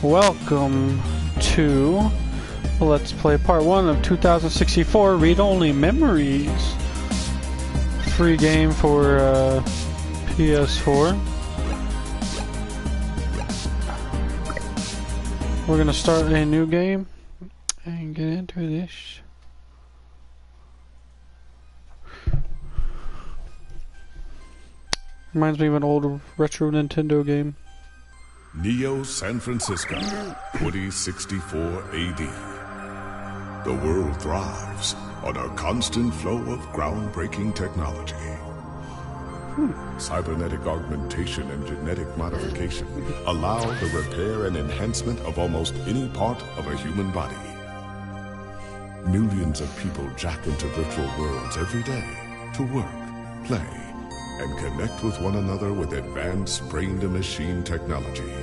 Welcome to Let's Play Part 1 of 2064 Read-Only Memories. Free game for PS4. We're gonna start a new game and get into this. Reminds me of an old retro Nintendo game. Neo San Francisco, 2064 AD. The world thrives on a constant flow of groundbreaking technology. Cybernetic augmentation and genetic modification allow the repair and enhancement of almost any part of a human body. Millions of people jack into virtual worlds every day to work, play, and connect with one another with advanced brain-to-machine technology.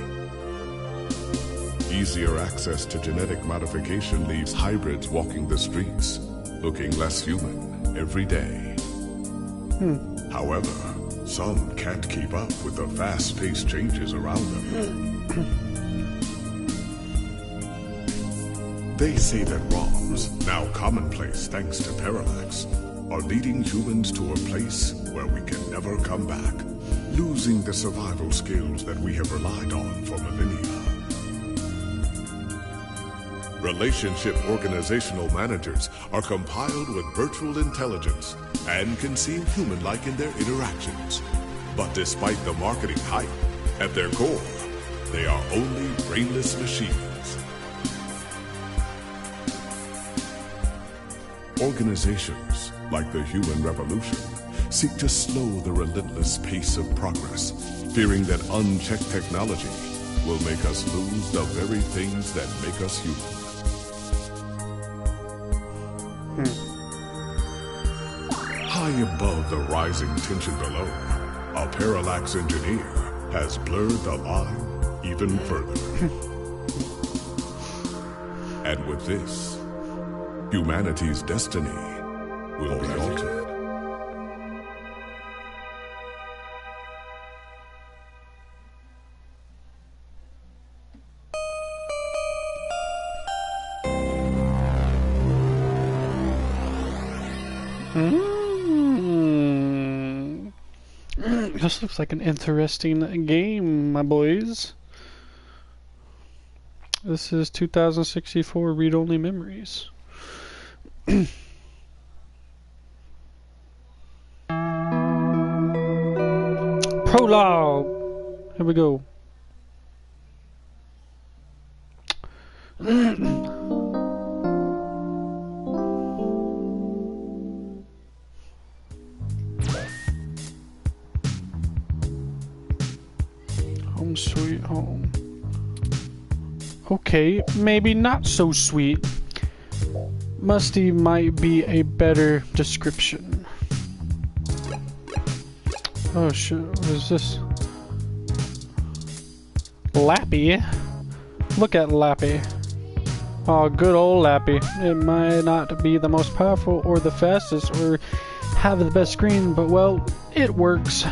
Easier access to genetic modification leaves hybrids walking the streets, looking less human every day. However, some can't keep up with the fast-paced changes around them. They say that ROMs, now commonplace thanks to Parallax, are leading humans to a place where we can never come back, losing the survival skills that we have relied on for millennia. Relationship organizational managers are compiled with virtual intelligence and can seem human-like in their interactions. But despite the marketing hype, at their core, they are only brainless machines. Organizations, like the Human Revolution, seek to slow the relentless pace of progress, fearing that unchecked technology will make us lose the very things that make us human. High above the rising tension below, a Parallax engineer has blurred the line even further. And with this, humanity's destiny will be altered. This looks like an interesting game, my boys. This is 2064 Read-Only Memories. Prologue! Here we go. Home sweet home. Okay, maybe not so sweet. Musty might be a better description. Oh shit, what is this? Lappy? Look at Lappy. Oh, good old Lappy. It might not be the most powerful or the fastest or have the best screen, but well, it works.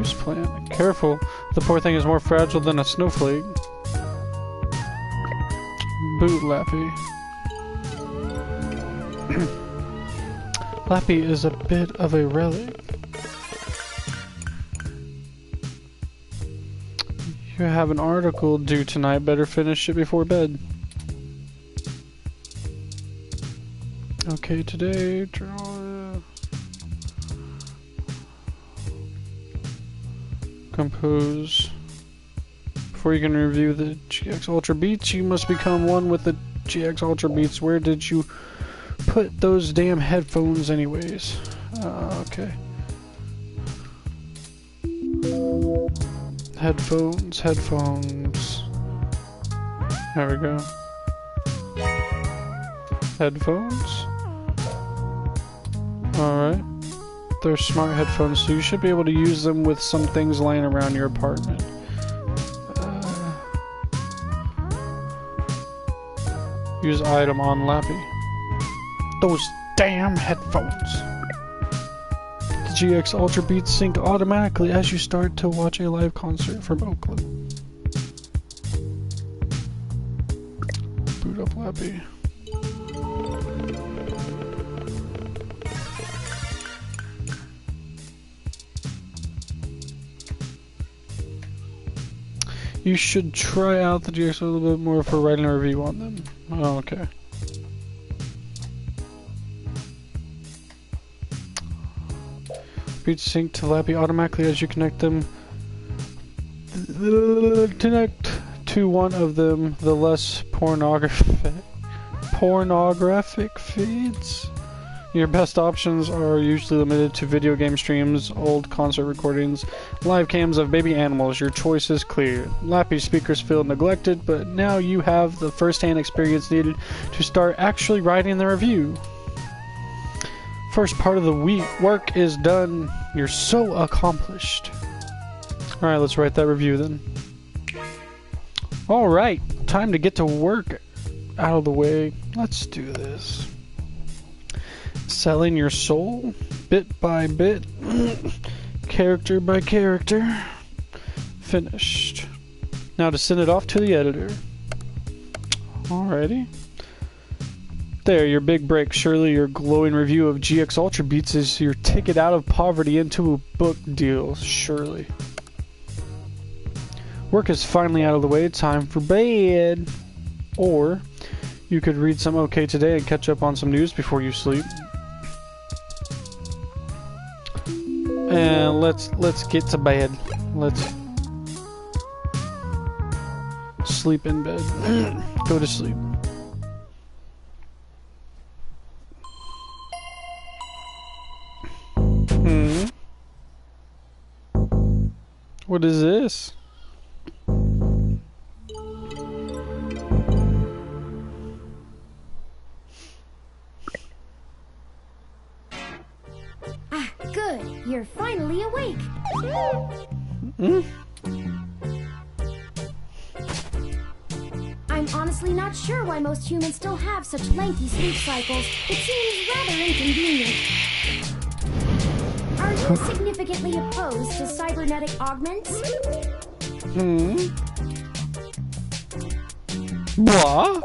Plant. Careful, the poor thing is more fragile than a snowflake. Boot Lappy. Lappy is a bit of a relic. You have an article due tonight, better finish it before bed. Okay, today, compose. Before you can review the GX Ultra Beats, you must become one with the GX Ultra Beats. Where did you put those damn headphones anyways? Okay. Headphones. There we go. Headphones. Alright. They're smart headphones, so you should be able to use them with some things lying around your apartment. Use item on Lappy. Those damn headphones. Did GX Ultra Beats sync automatically as you start to watch a live concert from Oakland. Boot up Lappy. You should try out the GX a little bit more for writing a review on them. Oh, okay. Beats sync to Lappy automatically as you connect them. Connect to one of them, the less pornographic feeds. Your best options are usually limited to video game streams, old concert recordings, live cams of baby animals. Your choice is clear. Lappy's speakers feel neglected, but now you have the first-hand experience needed to start actually writing the review. First part of the work is done. You're so accomplished. Alright, let's write that review then. Alright, time to get to work. Out of the way. Let's do this. Selling your soul, bit by bit, character by character. Finished. Now to send it off to the editor. Alrighty. There, your big break. Surely your glowing review of GX Ultra Beats is your ticket out of poverty into a book deal. Surely. Work is finally out of the way. Time for bed. Or you could read some OK Today and catch up on some news before you sleep. And let's get to bed. Let's sleep in bed. Go to sleep. What is this? Ah, good. You're finally awake. I'm honestly not sure why most humans still have such lengthy sleep cycles. It seems rather inconvenient. Are you significantly opposed to cybernetic augments? What?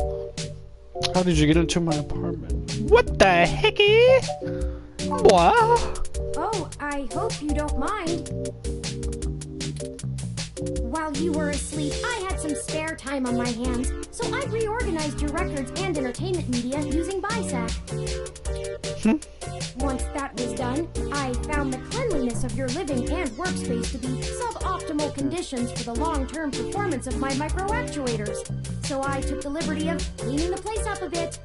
How did you get into my apartment? What the hecky? What? Oh, I hope you don't mind. While you were asleep, I had some spare time on my hands, so I reorganized your records and entertainment media using BISAC. Once that was done, I found the cleanliness of your living and workspace to be suboptimal conditions for the long-term performance of my micro-actuators, so I took the liberty of cleaning the place up a bit.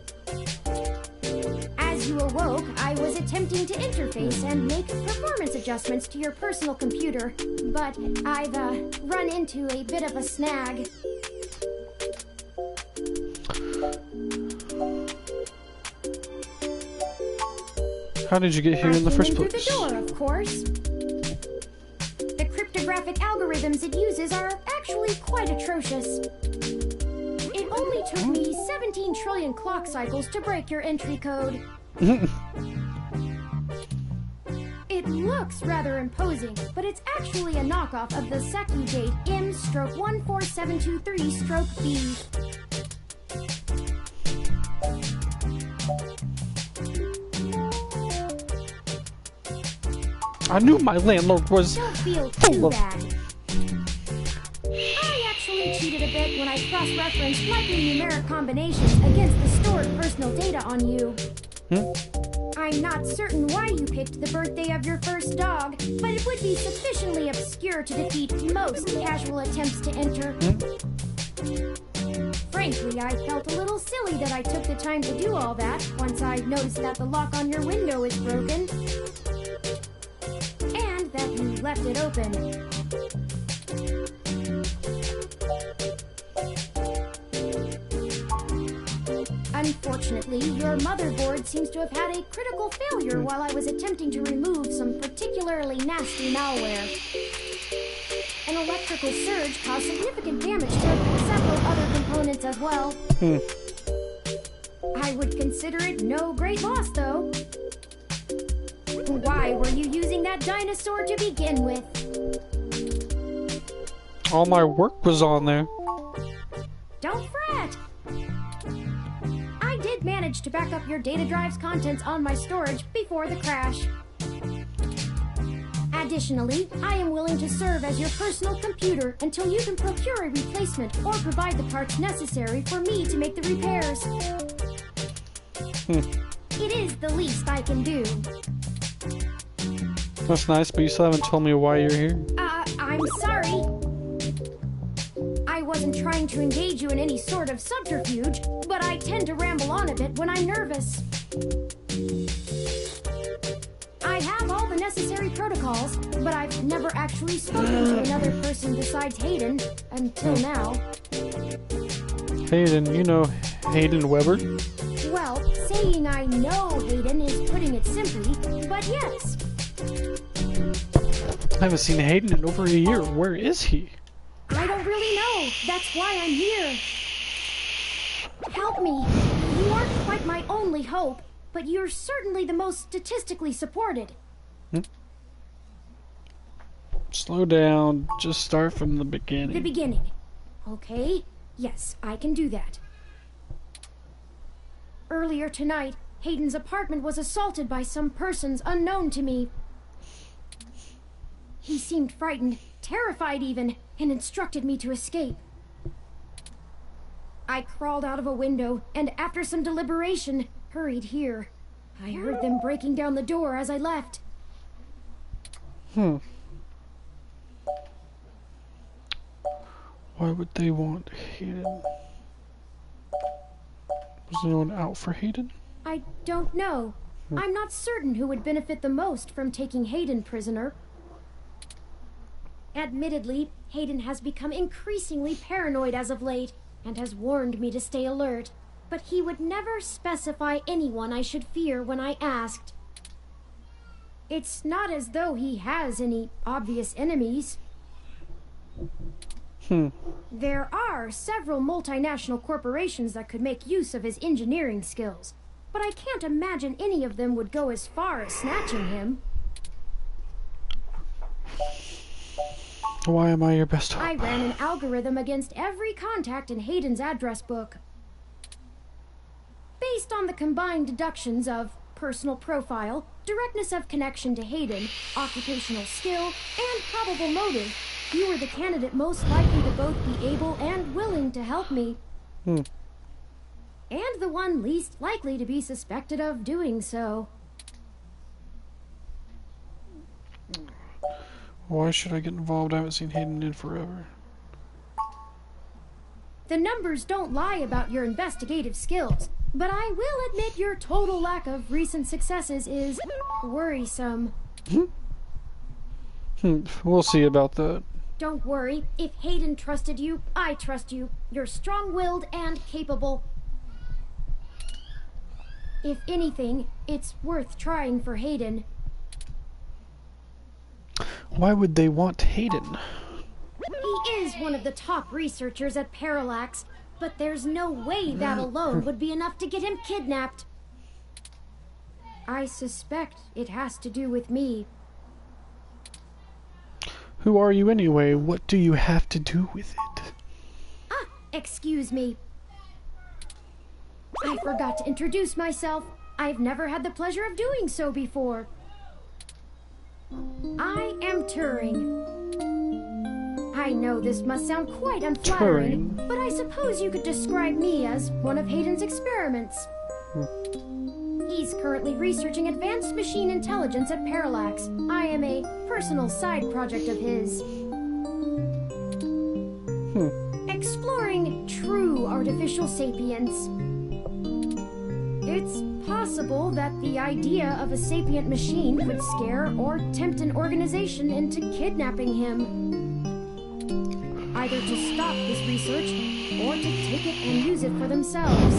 As you awoke, I was attempting to interface and make performance adjustments to your personal computer, but I've run into a bit of a snag. How did you get here in the first place? Through the door, of course. The cryptographic algorithms it uses are actually quite atrocious. It only took me 17 trillion clock cycles to break your entry code. It looks rather imposing, but it's actually a knockoff of the Secu date M/14723-B. I knew my landlord was Don't feel full too of... bad. I actually cheated a bit when I cross-referenced likely numeric combinations against the stored personal data on you. I'm not certain why you picked the birthday of your first dog, but it would be sufficiently obscure to defeat most casual attempts to enter. Frankly, I felt a little silly that I took the time to do all that once I noticed that the lock on your window is broken. And that you left it open. Unfortunately, your motherboard seems to have had a critical failure while I was attempting to remove some particularly nasty malware. An electrical surge caused significant damage to several other components as well. I would consider it no great loss, though. Why were you using that dinosaur to begin with? All my work was on there. Don't fret! I did manage to back up your data drive's contents on my storage before the crash. Additionally, I am willing to serve as your personal computer until you can procure a replacement or provide the parts necessary for me to make the repairs. It is the least I can do. That's nice, but you still haven't told me why you're here. I'm sorry. I wasn't trying to engage you in any sort of subterfuge, but I tend to ramble on a bit when I'm nervous. I have all the necessary protocols, but I've never actually spoken to another person besides Hayden until now. Hayden, you know Hayden Weber? Well, saying I know Hayden is putting it simply, but yes. I haven't seen Hayden in over a year. Where is he? I don't really know. That's why I'm here. Help me. You aren't quite my only hope, but you're certainly the most statistically supported. Slow down. Just start from the beginning. The beginning. Okay. Yes, I can do that. Earlier tonight, Hayden's apartment was assaulted by some persons unknown to me. He seemed frightened, terrified even, and instructed me to escape. I crawled out of a window, and after some deliberation, hurried here. I heard them breaking down the door as I left. Why would they want Hayden? Was anyone out for Hayden? I don't know. I'm not certain who would benefit the most from taking Hayden prisoner. Admittedly, Hayden has become increasingly paranoid as of late, and has warned me to stay alert, but he would never specify anyone I should fear when I asked. It's not as though he has any obvious enemies. There are several multinational corporations that could make use of his engineering skills, but I can't imagine any of them would go as far as snatching him. Why am I your best hope? I ran an algorithm against every contact in Hayden's address book. Based on the combined deductions of personal profile, directness of connection to Hayden, occupational skill, and probable motive, you were the candidate most likely to both be able and willing to help me. And the one least likely to be suspected of doing so. Why should I get involved? I haven't seen Hayden in forever. The numbers don't lie about your investigative skills, but I will admit your total lack of recent successes is worrisome. We'll see about that. Don't worry. If Hayden trusted you, I trust you. You're strong-willed and capable. If anything, it's worth trying for Hayden. Why would they want Hayden? He is one of the top researchers at Parallax, but there's no way that alone would be enough to get him kidnapped. I suspect it has to do with me. Who are you anyway? What do you have to do with it? Excuse me. I forgot to introduce myself. I've never had the pleasure of doing so before. I am Turing. I know this must sound quite unflattering, but I suppose you could describe me as one of Hayden's experiments. He's currently researching advanced machine intelligence at Parallax. I am a personal side project of his. Exploring true artificial sapience. It's possible that the idea of a sapient machine could scare or tempt an organization into kidnapping him. Either to stop this research, or to take it and use it for themselves.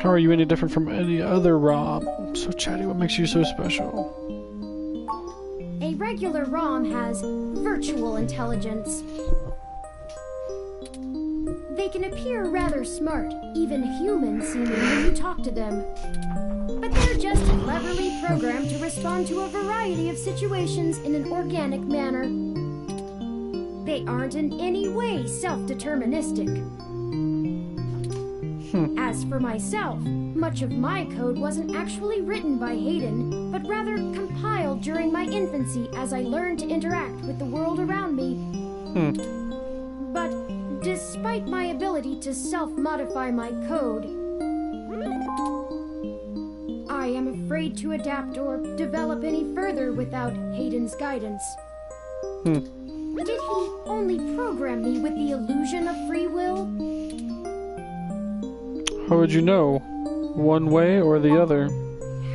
How are you any different from any other ROM? So chatty, what makes you so special? A regular ROM has virtual intelligence. They can appear rather smart, even human-seeming when you talk to them. but they're just cleverly programmed to respond to a variety of situations in an organic manner. They aren't in any way self-deterministic. As for myself, much of my code wasn't actually written by Hayden, but rather compiled during my infancy as I learned to interact with the world around me. But despite my ability to self-modify my code, I am afraid to adapt or develop any further without Hayden's guidance. Did he only program me with the illusion of free will? How would you know? One way or the other?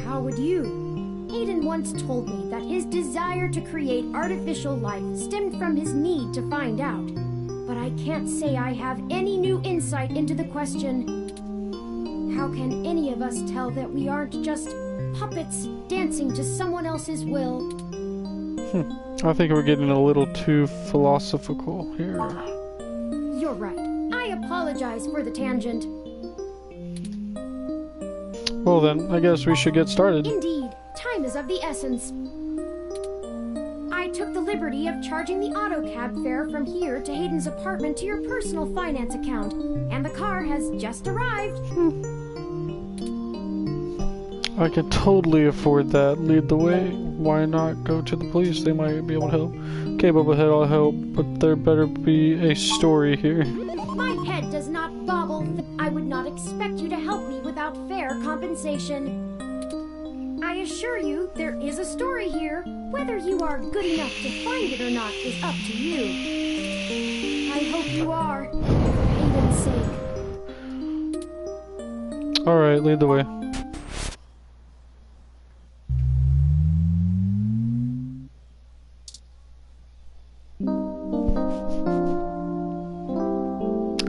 How would you? Hayden once told me that his desire to create artificial life stemmed from his need to find out. But I can't say I have any new insight into the question. How can any of us tell that we aren't just puppets dancing to someone else's will? I think we're getting a little too philosophical here. You're right. I apologize for the tangent. Well then, I guess we should get started. Indeed, time is of the essence. I took the liberty of charging the auto cab fare from here to Hayden's apartment to your personal finance account, and the car has just arrived. I can totally afford that. Lead the way. Why not go to the police? They might be able to help. Okay, Bubba Head, I'll help, but there better be a story here. My head does not bobble. I would not expect you to help me without fair compensation. I assure you, there is a story here. Whether you are good enough to find it or not is up to you. I hope you are, for Hayden's sake. Alright, lead the way.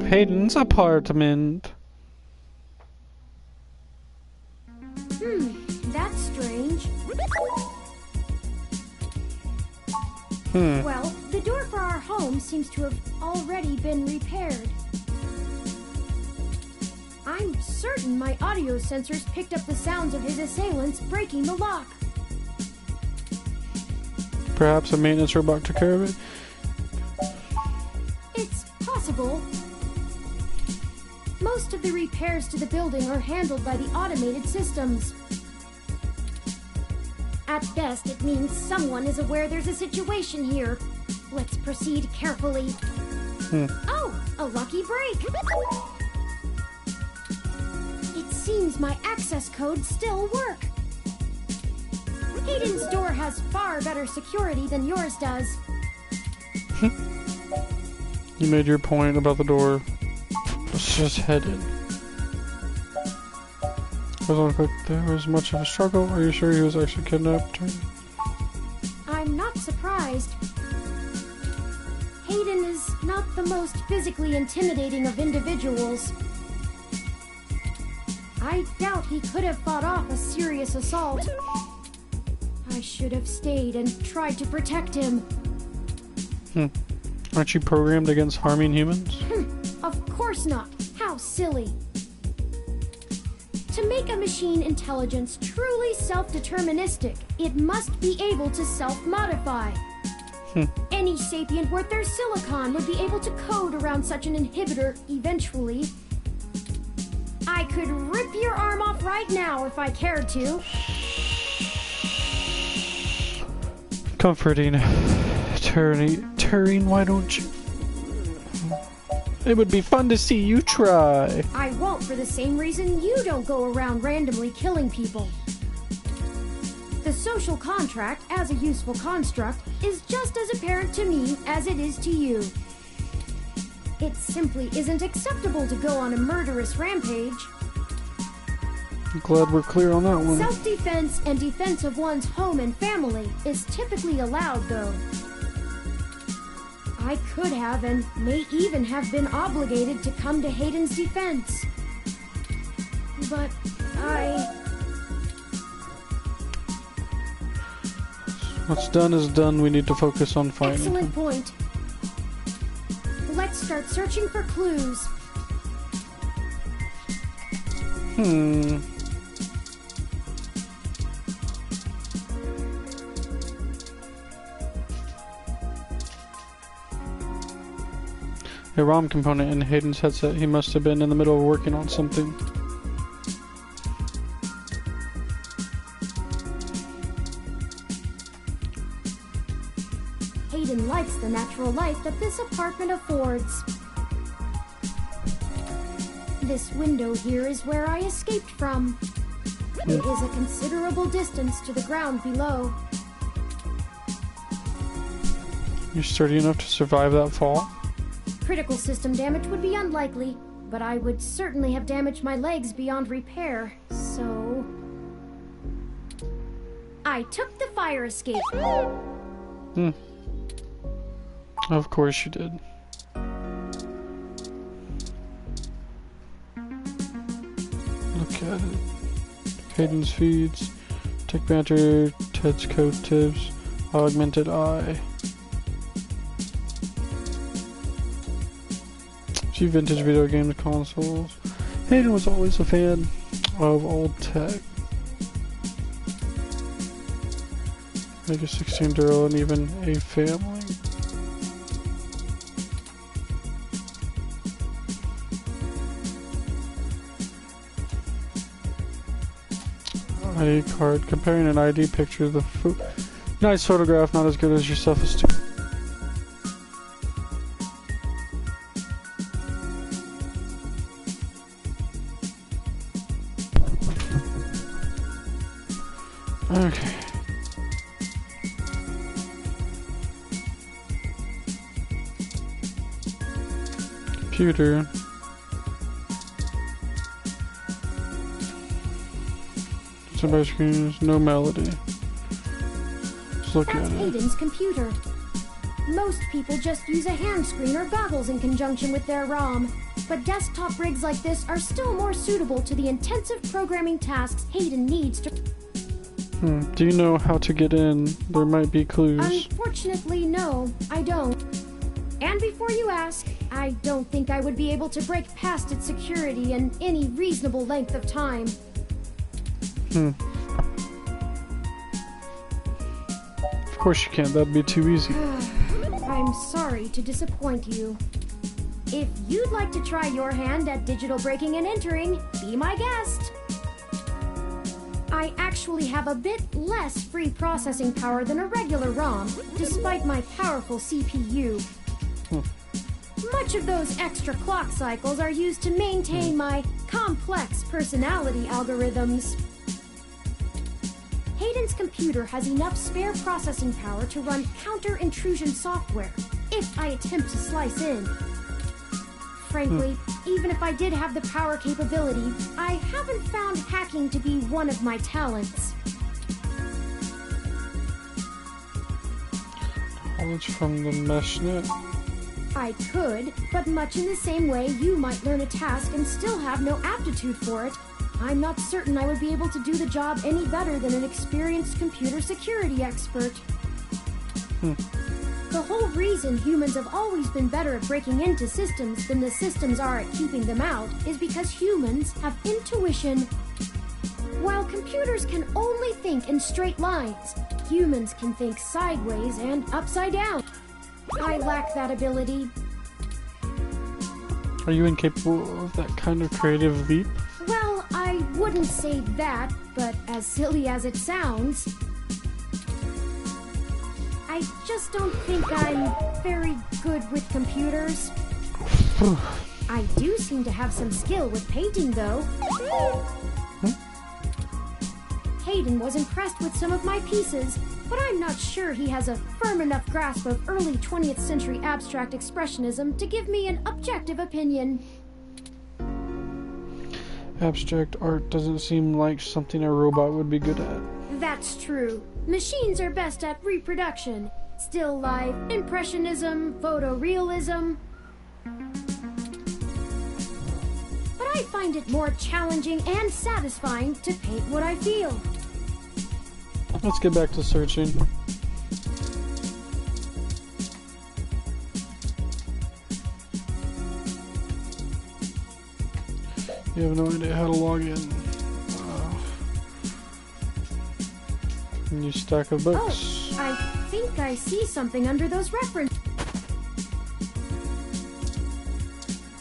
Hayden's apartment. That's strange. Well, the door for our home seems to have already been repaired. I'm certain my audio sensors picked up the sounds of his assailants breaking the lock. Perhaps a maintenance robot took care of it? It's possible. Most of the repairs to the building are handled by the automated systems. At best, it means someone is aware there's a situation here. Let's proceed carefully. Oh, a lucky break! It seems my access codes still work. Hayden's door has far better security than yours does. You made your point about the door. Let's just head in. Doesn't look like there was much of a struggle. Are you sure he was actually kidnapped? I'm not surprised. Hayden is not the most physically intimidating of individuals. I doubt he could have fought off a serious assault. I should have stayed and tried to protect him. Aren't you programmed against harming humans? Of course not. How silly. To make a machine intelligence truly self-deterministic, it must be able to self-modify. Any sapient worth their silicon would be able to code around such an inhibitor eventually. I could rip your arm off right now if I cared to. Comforting. Turing, why don't you? It would be fun to see you try. I won't for the same reason you don't go around randomly killing people. The social contract, as a useful construct, is just as apparent to me as it is to you. It simply isn't acceptable to go on a murderous rampage. I'm glad we're clear on that one. Self-defense and defense of one's home and family is typically allowed, though. I could have and may even have been obligated to come to Hayden's defense. But What's done is done. We need to focus on finding Excellent him. point. Let's start searching for clues. a ROM component in Hayden's headset. He must have been in the middle of working on something. Hayden likes the natural light that this apartment affords. This window here is where I escaped from. It is a considerable distance to the ground below. You're sturdy enough to survive that fall? Critical system damage would be unlikely, but I would certainly have damaged my legs beyond repair, so... I took the fire escape. Of course you did. Look at it. Hayden's feeds. Tech banter. Ted's code tips. Augmented eye. See vintage video game consoles. Hayden was always a fan of old tech. Like a 16-year-old and even a family. ID card. Comparing an ID picture to the nice photograph, not as good as your self-esteem. Okay. Computer. Somebody's screen is no melody. Let's look at it. Hayden's computer. Most people just use a hand screen or goggles in conjunction with their ROM, but desktop rigs like this are still more suitable to the intensive programming tasks Hayden needs to... Do you know how to get in? There might be clues. Unfortunately, no, I don't. And before you ask, I don't think I would be able to break past its security in any reasonable length of time. Of course you can't, that'd be too easy. I'm sorry to disappoint you. If you'd like to try your hand at digital breaking and entering, be my guest. I actually have a bit less free processing power than a regular ROM, despite my powerful CPU. Much of those extra clock cycles are used to maintain my complex personality algorithms. Hayden's computer has enough spare processing power to run counter-intrusion software, if I attempt to slice in. Frankly, even if I did have the power capability, I haven't found hacking to be one of my talents. Knowledge from the meshnet. I could, but much in the same way you might learn a task and still have no aptitude for it, I'm not certain I would be able to do the job any better than an experienced computer security expert. The whole reason humans have always been better at breaking into systems than the systems are at keeping them out is because humans have intuition. While computers can only think in straight lines, humans can think sideways and upside down. I lack that ability. Are you incapable of that kind of creative leap? Well, I wouldn't say that, but as silly as it sounds, I just don't think I'm very good with computers. I do seem to have some skill with painting, though. Hayden was impressed with some of my pieces, but I'm not sure he has a firm enough grasp of early 20th century abstract expressionism to give me an objective opinion. Abstract art doesn't seem like something a robot would be good at. That's true. Machines are best at reproduction, still life, impressionism, photorealism. But I find it more challenging and satisfying to paint what I feel. Let's get back to searching. You have no idea how to log in. New stack of books. Oh, I think I see something under those references.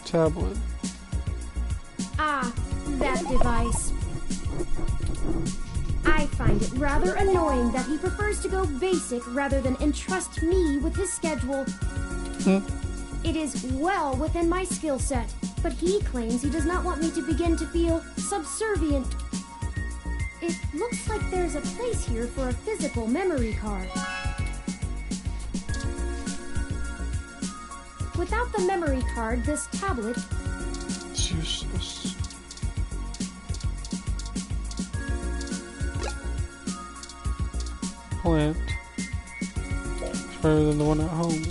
tablet. Ah, that device. I find it rather annoying that he prefers to go basic rather than entrust me with his schedule. It is well within my skill set, but he claims he does not want me to begin to feel subservient. It looks like there's a place here for a physical memory card. Without the memory card, this tablet... It's useless. Plant. It's better than the one at home.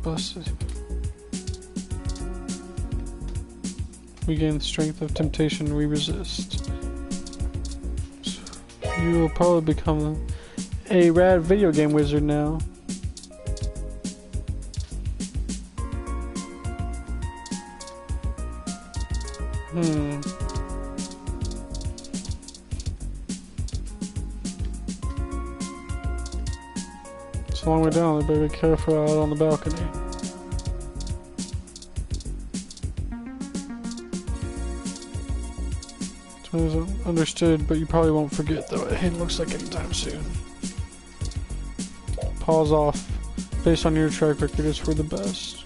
Busted. We gain the strength of temptation, we resist. You will probably become a rad video game wizard now. It's a long way down, they better be careful out on the balcony. It's understood, but you probably won't forget though. It looks like anytime soon. Pause off. Based on your track record, it's for the best.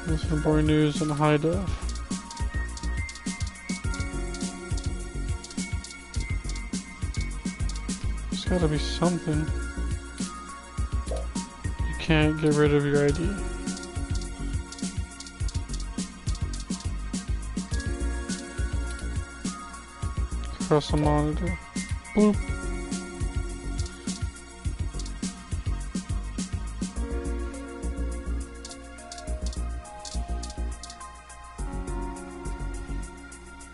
This is boring news in high def. There's gotta be something. You can't get rid of your ID. Across the monitor. Boop.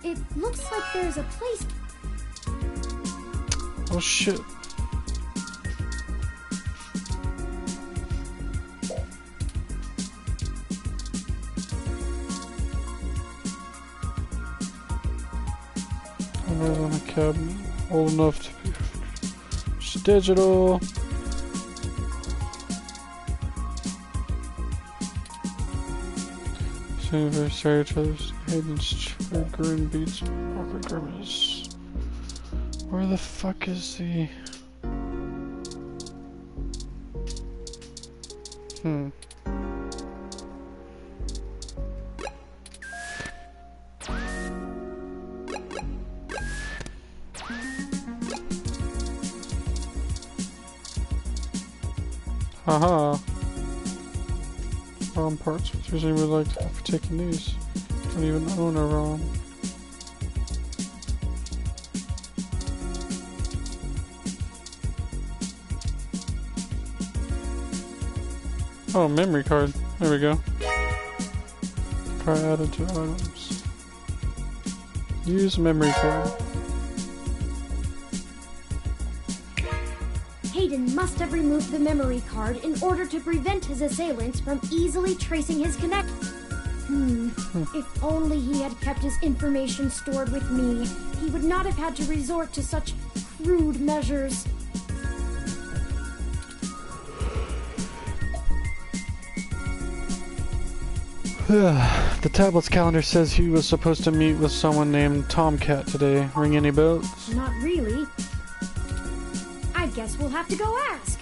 It looks like there's a place... Oh shit. On a cabinet old enough to be just digital. Anniversary trailers, Hayden's triggering beats, awkward grimace. Where the fuck is the? Haha. ROM parts, which usually would like to have for taking these. Don't even own a ROM. Oh, memory card. There we go. Card added to items. Use memory card. Hayden must have removed the memory card in order to prevent his assailants from easily tracing his connect. If only he had kept his information stored with me, he would not have had to resort to such crude measures. The tablet's calendar says he was supposed to meet with someone named Tomcat today. Ring any bells? Not really. I guess we'll have to go ask.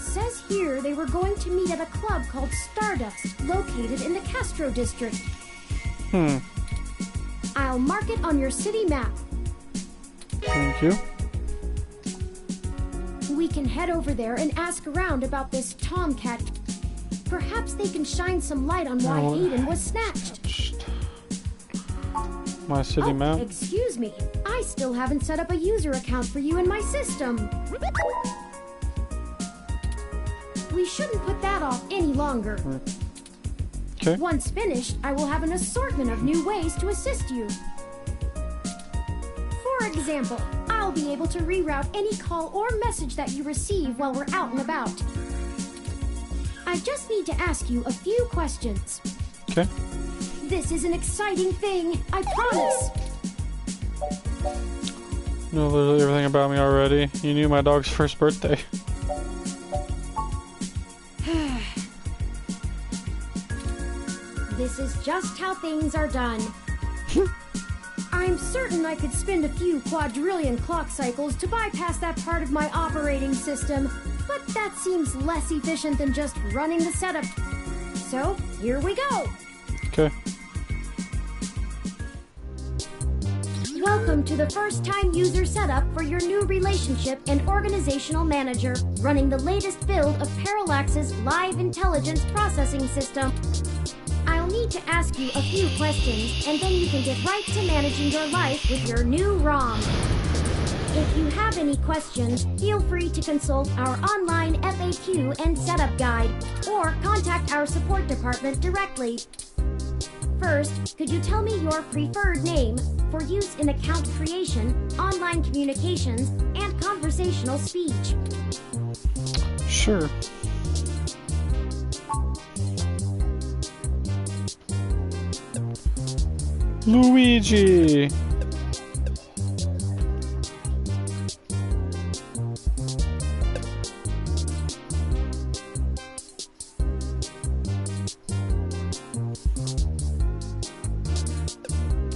Says here they were going to meet at a club called Stardust, located in the Castro district. I'll mark it on your city map. Thank you. We can head over there and ask around about this Tomcat. Perhaps they can shine some light on why Hayden was snatched. My city map? Excuse me. I still haven't set up a user account for you in my system. We shouldn't put that off any longer. Okay. Once finished, I will have an assortment of new ways to assist you. For example, I'll be able to reroute any call or message that you receive while we're out and about. I just need to ask you a few questions. Okay. This is an exciting thing, I promise. You know literally everything about me already. You knew my dog's first birthday. This is just how things are done. I'm certain I could spend a few quadrillion clock cycles to bypass that part of my operating system, but that seems less efficient than just running the setup. So, here we go. Okay. Welcome to the first-time user setup for your new relationship and organizational manager, running the latest build of Parallax's live intelligence processing system. I'll need to ask you a few questions, and then you can get right to managing your life with your new ROM. If you have any questions, feel free to consult our online FAQ and setup guide, or contact our support department directly. First, could you tell me your preferred name for use in account creation, online communications, and conversational speech? Sure. Luigi!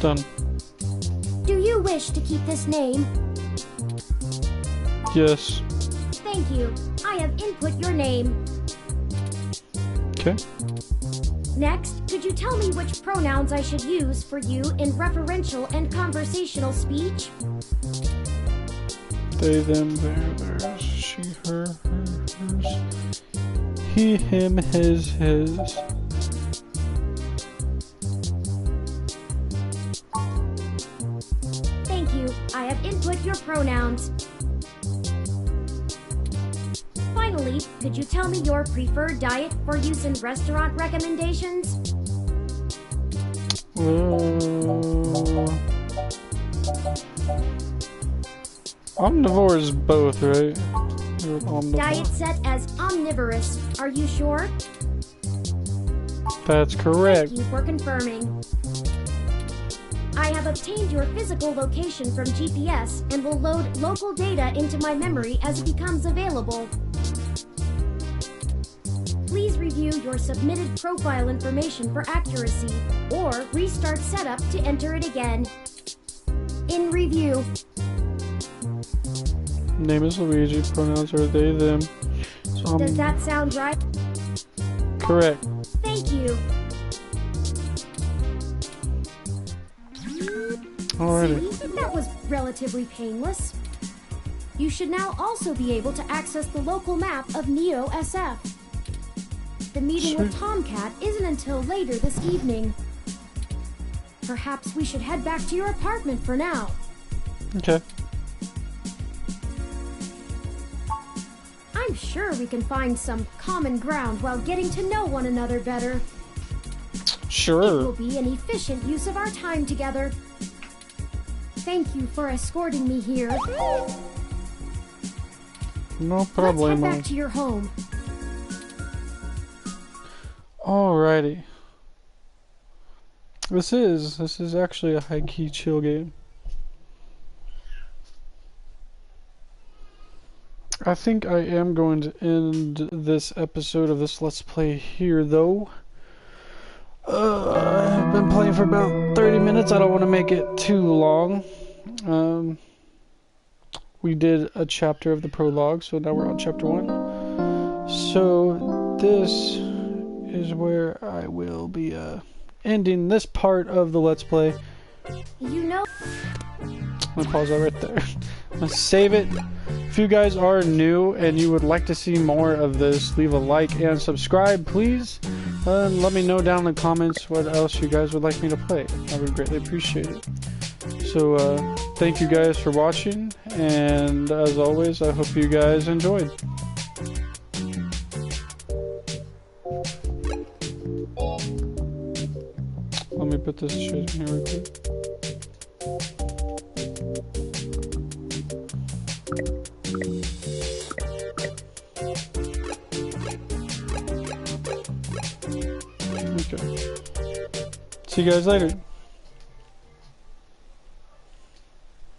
Done. Do you wish to keep this name? Yes. Thank you. I have input your name. Okay. Next, could you tell me which pronouns I should use for you in referential and conversational speech? They, them, theirs, she, her, hers. He, him, his. Thank you. I have input your pronouns. Finally, could you tell me your preferred diet for use in restaurant recommendations? Omnivores both, right? You're omnivore. Diet set as omnivorous. Are you sure? That's correct. Thank you for confirming. I have obtained your physical location from GPS and will load local data into my memory as it becomes available. Please review your submitted profile information for accuracy, or restart setup to enter it again. In review. Name is Luigi, pronouns are they, them. So Does that sound right? correct. Thank you. Alrighty. See, that was relatively painless. You should now also be able to access the local map of Neo SF. The meeting with Tomcat isn't until later this evening. Perhaps we should head back to your apartment for now. Okay. I'm sure we can find some common ground while getting to know one another better. It Sure. will be an efficient use of our time together. Thank you for escorting me here. No Let's head problem. back to your home. Alrighty. This is actually a high-key chill game. I think I am going to end this episode of this Let's Play here, though. I've been playing for about 30 minutes. I don't want to make it too long. We did a chapter of the prologue, so now we're on chapter 1. So this is where I will be ending this part of the Let's Play. You know... I'm gonna pause that right there. I'm gonna save it. If you guys are new and you would like to see more of this, leave a like and subscribe, please. And let me know down in the comments what else you guys would like me to play. I would greatly appreciate it. So, thank you guys for watching, and as always, I hope you guys enjoyed. Let me put this shit in here real quick. See you guys later.